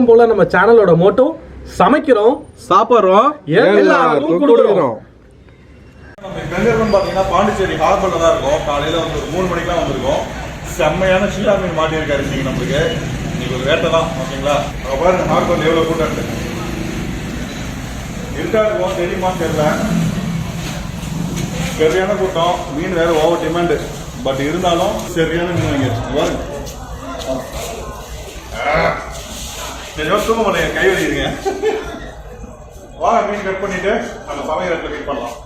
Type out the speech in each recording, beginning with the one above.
வழக்கம் போல நம்ம சேனலோட மோட்டோ சமைக்கிறோம், சாப்பிட்றோம், எல்லாருக்கும் கொடுக்குறோம். நம்ம எங்க இருக்கோம் பாத்தீங்கன்னா பாண்டிச்சேரி ஹார்பர்ல தான் இருக்கும். காலையில வந்து ஒரு 3 மணிக்கு தான் வந்திருக்கோம். செம்மையான ஷீலா மீன் மாட்டியிருக்காரு இன்னைக்கு நம்மளுக்கு. இன்னைக்கு ஒரு வேட்டை தான், ஓகேங்களா? அங்க பாருங்க ஹார்பர்ல எவ்வளவு கூட்டம் இருக்கு. இருக்கா இருக்கும் தெரியுமான்னு தெரியல. சரியான கூட்டம், மீன் வேற ஓவர் டிமாண்ட். பட் இருந்தாலும் சரியான மீன் வாங்கிடுச்சு பாருங்க. சரி தூங்க மாட்டேங்க, கை வலிக்கிறீங்க. வாங்க மீன் கட் பண்ணிட்டு அந்த சமையல் இடத்துல மீட் பண்ணலாம்.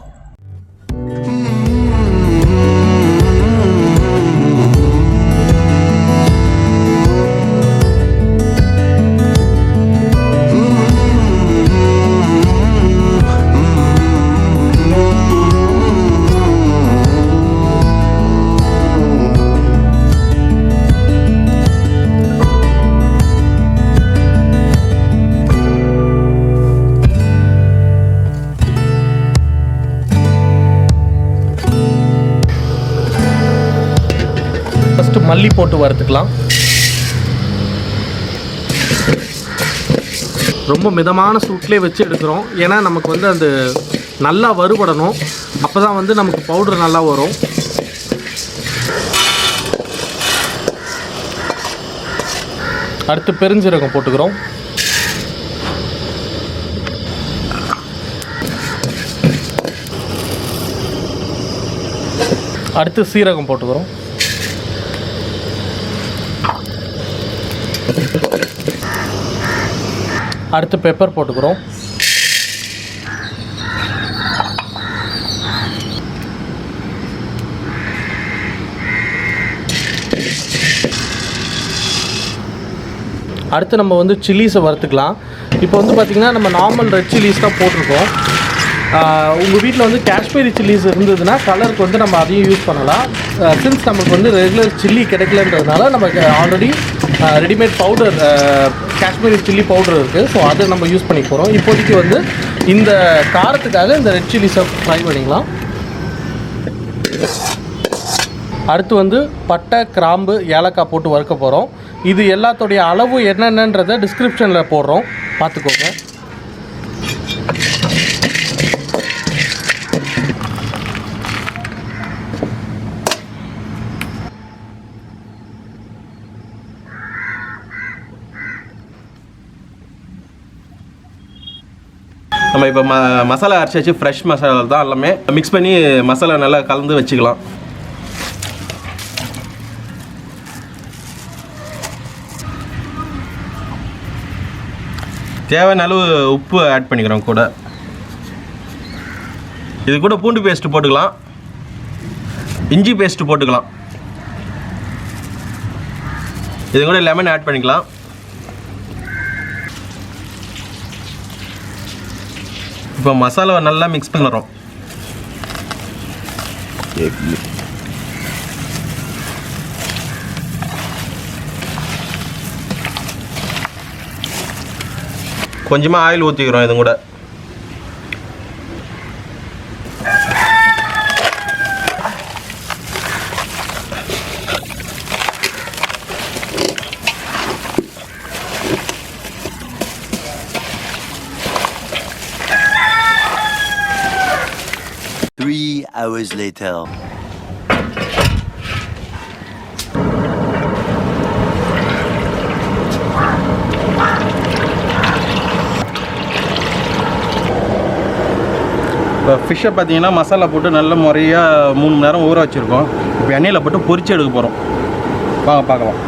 மல்லி போட்டு வறுத்துக்கலாம். ரொம்ப மிதமான சூட்லேயே வச்சு எடுக்கிறோம். ஏன்னா நமக்கு வந்து அது நல்லா வறுபடணும். அப்போ தான் வந்து நமக்கு பவுடர் நல்லா வரும். அடுத்து பெருஞ்சீரகம் போட்டுக்கிறோம். அடுத்து சீரகம் போட்டுக்கிறோம். அடுத்து பெப்பர் போட்டுக்கிறோம். அடுத்து நம்ம வந்து சில்லிஸை வறுத்துக்கலாம். இப்போ வந்து பார்த்திங்கன்னா நம்ம நார்மல் ரெட் சில்லிஸ் தான் போட்டிருக்கோம். உங்கள் வீட்டில் வந்து காஷ்மீரி சில்லிஸ் இருந்ததுன்னா கலருக்கு வந்து நம்ம அதையும் யூஸ் பண்ணலாம். சின்ஸ் நமக்கு வந்து ரெகுலர் சில்லி கிடைக்கலன்றதுனால நமக்கு already readymade powder Kashmiri chilli powder இருக்குது. ஸோ அதை நம்ம யூஸ் பண்ணி போகிறோம். இப்போதைக்கு வந்து இந்த காரத்துக்காக இந்த ரெட் சில்லிஸை ஃப்ரை பண்ணிக்கலாம். அடுத்து வந்து பட்டை, கிராம்பு, ஏலக்காய் போட்டு வறுக்க போகிறோம். இது எல்லாத்தோடைய அளவு என்னென்னன்றதை டிஸ்கிரிப்ஷனில் போடுறோம், பார்த்துக்கோங்க. நம்ம இப்போ மசாலா அரைச்சி ஃப்ரெஷ் மசாலா தான் எல்லாமே மிக்ஸ் பண்ணி மசாலா நல்லா கலந்து வச்சுக்கலாம். தேவையான அளவு உப்பு ஆட் பண்ணிக்கிறோம் கூட. இது கூட பூண்டு பேஸ்ட்டு போட்டுக்கலாம், இஞ்சி பேஸ்ட்டு போட்டுக்கலாம். இது கூட லெமன் ஆட் பண்ணிக்கலாம். இப்போ மசாலாவை நல்லா மிக்ஸ் பண்ணுறோம். கொஞ்சமாக ஆயில் ஊற்றிக்கிறோம். இது கூட hours later. இப்போ ஃபிஷ்ஷை பார்த்தீங்கன்னா மசாலா போட்டு நல்ல முறையாக 3 மணி நேரம் ஊற வச்சுருக்கோம். இப்போ எண்ணெயில் போட்டு பொரிச்சு எடுக்க போகிறோம். வாங்க பார்க்கலாம்.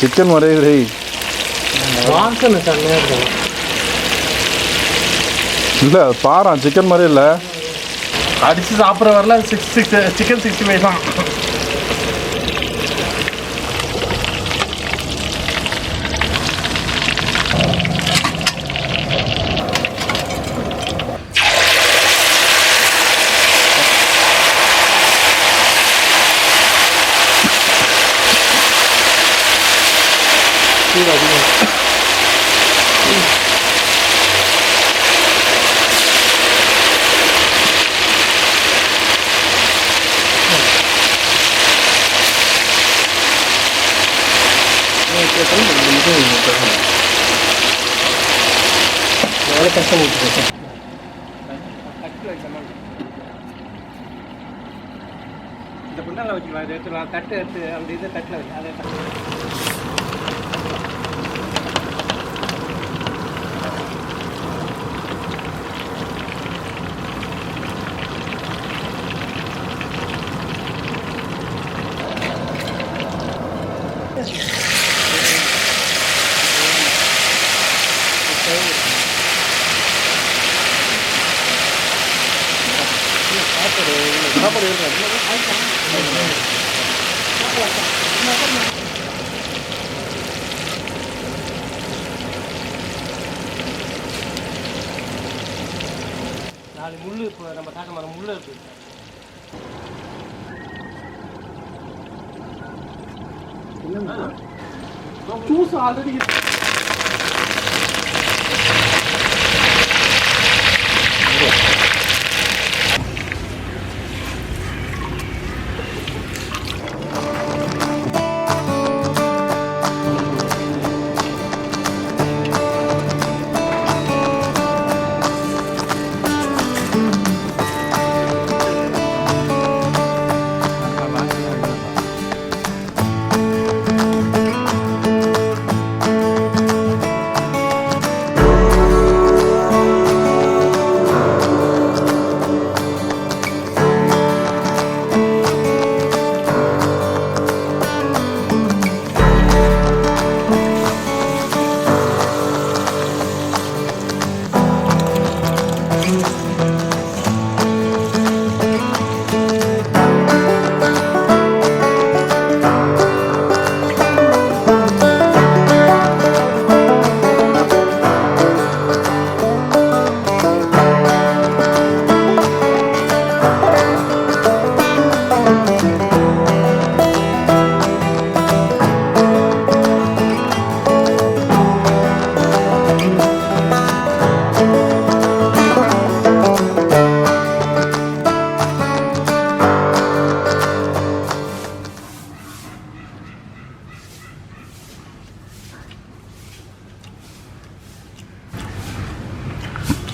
சிக்கன் வரையுது வாசனை செம்மையாக இருக்கும். இல்லை பாரா சிக்கன் மாதிரி இல்லை, அடித்து சாப்பிட்ற வரல சிக்கன் 65 தான். அதனால கஷ்டம் கொடுத்துருக்கேன். இந்த புண்ணால வச்சுக்கலாம், இதை எடுத்துக்கலாம், தட்டு எடுத்து அப்படி இதை தட்டில் வச்சு அதை சாப்பாடு இருக்கு. நாலு முள் இப்போ நம்ம காட்ட மரம் முள் இருக்குது. ஜூஸ் ஆல்ரெடி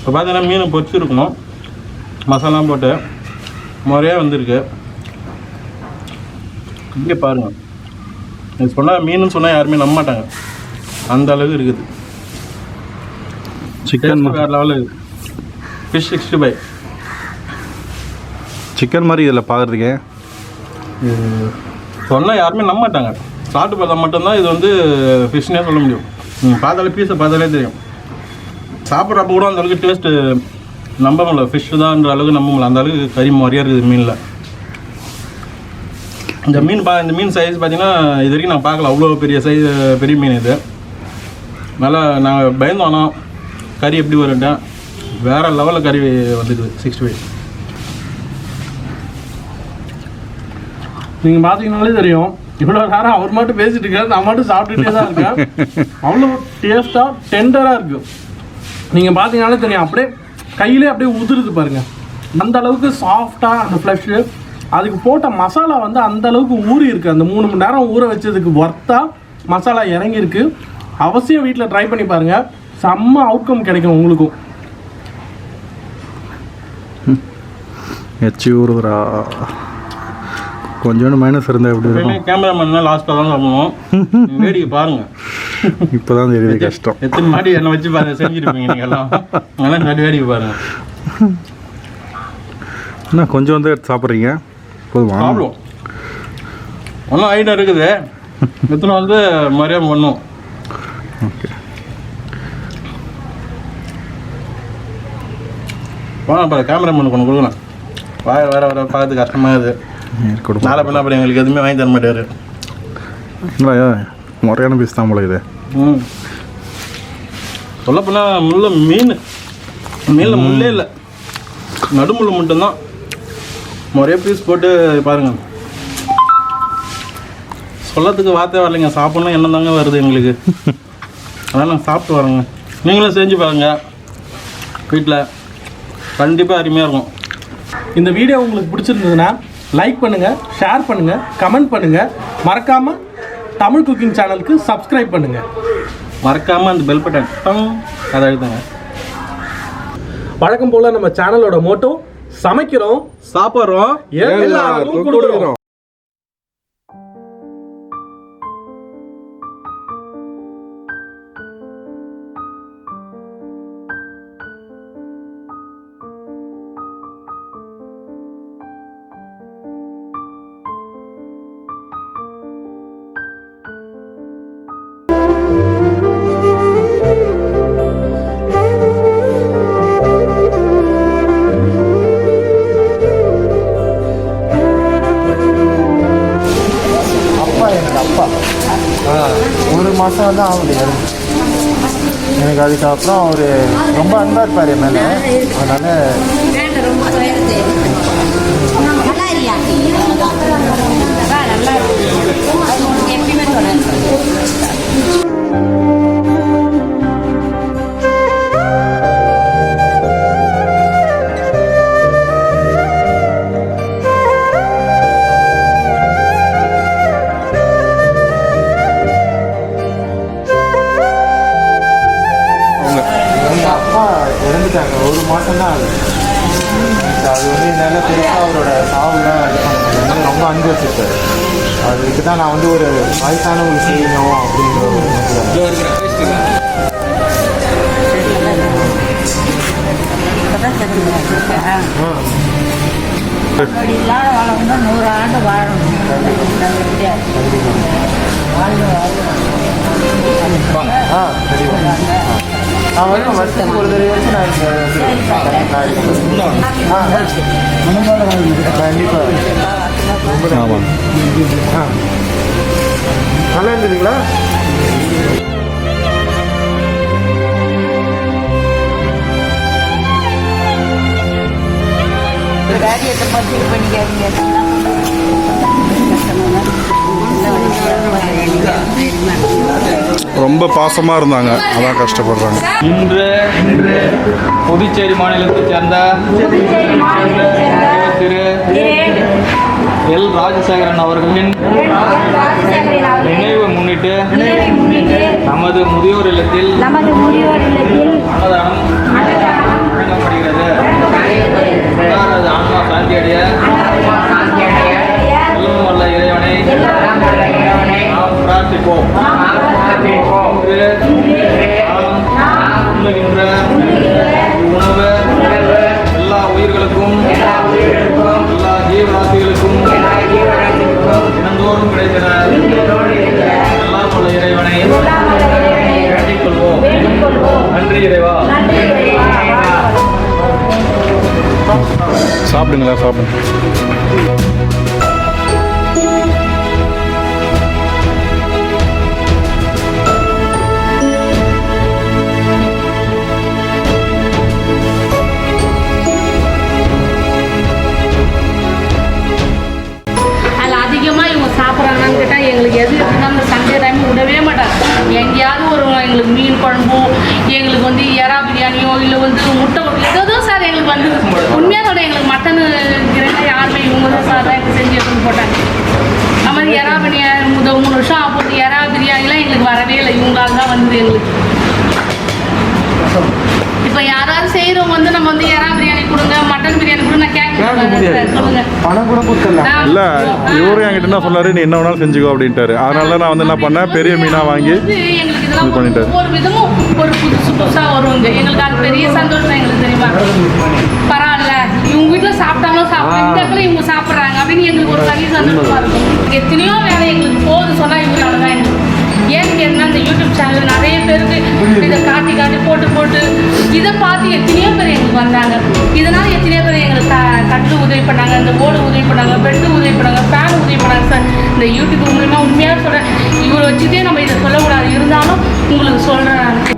இப்போ பார்த்தீங்கன்னா மீன் பொரிச்சிருக்கணும், மசாலாம் போட்டு முறையாக வந்திருக்கு. இங்கே பாருங்கள், இது சொன்னால் மீன் சொன்னால் யாருமே நம்ப மாட்டாங்க, அந்த அளவுக்கு இருக்குது. சிக்கன் வேறு லெவலில் இருக்குது. ஃபிஷ் 65 சிக்கன் மாதிரி இதில் பார்க்குறதுக்கே சொன்னால் யாருமே நம்ப மாட்டாங்க. சாப்பிட்டு பார்த்தா மட்டும்தான் இது வந்து ஃபிஷ்னே சொல்ல முடியும். பார்த்தாலே பீஸை பார்த்தாலே தெரியும். சாப்பிட்றப்ப கூட அந்த அளவுக்கு டேஸ்ட்டு நம்ப முடியல, ஃபிஷ் தான்ன்ற அளவுக்கு நம்ப முடியல, அந்த அளவுக்கு கறி மாதிரியாக இருக்குது மீனில். இந்த மீன் சைஸ் பார்த்தீங்கன்னா இது வரைக்கும் நான் பார்க்கல, அவ்வளோ பெரிய மீன் இது. நல்லா நாங்கள் பயந்தோம், ஆனால் கறி எப்படி வருட்டேன், வேறு லெவலில் கறி வந்துடுது 65. நீங்கள் பார்த்தீங்கன்னாலே தெரியும், இவ்வளோ நேரம் அவர் மட்டும் பேசிட்டு இருக்காரு, நான் மட்டும் சாப்பிட்டுட்டே தான் இருக்கேன். அவ்வளோ டேஸ்ட்டாக டெண்டராக இருக்குது. நீங்கள் பார்த்தீங்கன்னாலே தெரியும், அப்படியே கையிலே அப்படியே உதிருது பாருங்கள், அந்த அளவுக்கு சாஃப்டாக அந்த ஃப்ளஷ்ஷு. அதுக்கு போட்ட மசாலா வந்து அந்த அளவுக்கு ஊறி இருக்குது. அந்த 3 மணி நேரம் ஊற வச்சதுக்கு ஒர்த்தாக மசாலா இறங்கியிருக்கு. அவசியம் வீட்டில் ட்ரை பண்ணி பாருங்கள், செம்ம அவுட்கம் கிடைக்கும் உங்களுக்கும். எச்சி ஊறுதுரா, கொஞ்சோண்டு மைனஸ் இருந்தால் எப்படி இருக்கும்? கேமராமேன் லாஸ்ட்டாக தான் சாப்பிடுவோம். வேடிக்கை பாருங்கள், இப்போ தான் தெரியுது கஷ்டம். எத்தனை மாடி என்ன வச்சு பாருங்க செஞ்சுருப்பீங்க நீங்கள் எல்லாம். ஆனால் நடு வேடிக்கை பாருங்கள். என்ன கொஞ்சம் வந்து எடுத்து சாப்பிட்றீங்க? போதுமா? சாப்பிடுவோம், ஒன்றும் ஐட்டம் இருக்குது, எத்தனை வந்து மரியாதை பண்ணும். ஓகே, போனால் பாரு, கேமராமேனுக்கு ஒன்று கொடுக்கலாம். வேறு பார்க்கறதுக்கு கஷ்டமாக இருக்குது. நாளை பண்ண அப்புறம் எங்களுக்கு எதுவுமே வாங்கி தர மாட்டார். இல்லையா, முறையான பீஸ் தான் போல இது. சொல்லப்போனால் மீனில் முள்ளே இல்லை, நடுமுள் மட்டும்தான். முறையாக பீஸ் போட்டு பாருங்கள், சொல்லத்துக்கு வார்த்தை வரலைங்க. சாப்பிட்ணும் என்ன தாங்க வருது எங்களுக்கு, அதனால் நாங்கள் சாப்பிட்டு வரோங்க. நீங்களும் செஞ்சு பாருங்கள் வீட்டில், கண்டிப்பாக அருமையாக இருக்கும். இந்த வீடியோ உங்களுக்கு பிடிச்சிருந்ததுன்னா லைக் பண்ணுங்கள், ஷேர் பண்ணுங்கள், கமெண்ட் பண்ணுங்கள். மறக்காமல் தமிழ் குக்கிங் சேனலுக்கு சப்ஸ்கிரைப் பண்ணுங்கள். மறக்காமல் அந்த பெல் பட்டன் அதை அழுத்துங்க. வழக்கம் போல் நம்ம சேனலோட மோட்டோ சமைக்கிறோம், சாப்பிட்றோம், எல்லாருக்கும் கொடுக்குறோம். ஒரு மாதம் தான் ஆகுது எனக்கு. அதுக்கப்புறம் அவர் ரொம்ப அன்பாக இருப்பார் என் மேலே. அதனால் இறந்துட்டாங்க. ஒரு மாதம் தான் ஆகுது. அது என்னால் பெருசாக அவரோட சாவுலாம் இது பண்ண முடியாது. ரொம்ப அன்பு வச்சுருக்காரு. அதுக்கு தான் நான் ஒரு வயசானவங்களுக்கு செய்யணும் அப்படிங்கிற ஒரு அப்படி இல்லாத வாழணும்னா 100 ஆண்டு வாழணும். நான் வருஷத்துக்கு ஒரு தடவை வச்சு நான் கண்டிப்பாக. ஆமாம், நல்லா இருந்ததுங்களா? காரியத்தை பற்றி பண்ணிக்காதீங்க. ரொம்ப பாசமாக இருந்தாங்க, அதான் கஷ்டப்படுறாங்க. இன்று புதுச்சேரி மாநிலத்தைச் சேர்ந்த திரு எல் ராஜசேகரன் அவர்களின் நினைவை முன்னிட்டு நமது முதியோர் இல்லத்தில் அன்னதானம் வழங்கப்படுகிறது. அவரது ஆன்மா சாந்தி அடைய எல்லாம் வல்ல இறைவனை நாம் பிரார்த்திப்போம். உண்ணுகின்ற உணவு எல்லா உயிர்களுக்கும் எல்லா ஜீவராசிகளுக்கும் தினந்தோறும் கிடைக்கிற எல்லாம் உள்ள இறைவனை வேண்டிக் கொள்வோம். நன்றி இறைவா. சாப்பிடுங்களா, சாப்பிடுங்க. எங்களுக்கு எது இருக்குன்னா அந்த சண்டே டைம் விடவே மாட்டாங்க. எங்கேயாவது எங்களுக்கு மீன் குழம்போ, எங்களுக்கு எறா பிரியாணியோ, இல்லை முட்டை ஏதோ சார் எங்களுக்கு உண்மையாக சொல்ல எங்களுக்கு மட்டன் கிரேட்டா யாருமே இவங்க தான் சார் தான் எங்களுக்கு செஞ்சு எடுத்துன்னு போட்டாங்க. நம்ம எறா பிரியாணி 3 வருஷம் ஆகுது. எறா பிரியாணிலாம் எங்களுக்கு வரவே இல்லை. இவங்களால தான் எங்களுக்கு. இப்போ யாராவது செய்கிறவங்க நம்ம எறா பிரியாணி கொடுங்க, மட்டன் பிரியாணி கொடுங்க, நான் கேட்க சொல்லுங்க. பணம் கூட கொடுத்துடலாம். இல்லை, இவரும் என்கிட்ட என்ன சொன்னாரு, நீ என்ன வேணாலும் செஞ்சுக்கோ அப்படின்ட்டாரு. அதனால நான் என்ன பண்ணேன், பெரிய மீனாக வாங்கி எங்களுக்கு இதெல்லாம் ஒரு விதமும் ஒரு புதுசாக வருவாங்க. எங்களுக்கு அது பெரிய சந்தோஷம் எங்களுக்கு தெரியுமா. பரவாயில்ல, இவங்க வீட்டில் சாப்பிட்டாங்களோ இந்த இடத்துல இவங்க சாப்பிட்றாங்க அப்படின்னு எங்களுக்கு ஒரு பெரிய சந்தோஷமாக இருக்கும். எத்தனையோ வேலை எங்களுக்கு போகுது சொன்னால் இவங்களால தான் எங்களுக்கு. ஏன்னு கேட்டால் இந்த யூடியூப் சேனல் நிறைய பேருக்கு இதை காட்டி போட்டு இதை பார்த்து எத்தனையோ பேர் எங்களுக்கு வந்தாங்க. இதனால் எத்தனையோ பேர் எங்களுக்கு கட்டில் உதவி பண்ணாங்க, இந்த போர்டு உதவி பண்ணாங்க, பெட்டு உதவி பண்ணாங்க, ஃபேன் உதவி பண்ணாங்க. சார் இந்த யூடியூப் மூலமாக உண்மையாக சொல்கிறேன், இவரை வச்சுட்டே நம்ம இதை சொல்லக்கூடாது. இருந்தாலும் உங்களுக்கு சொல்கிறேன்.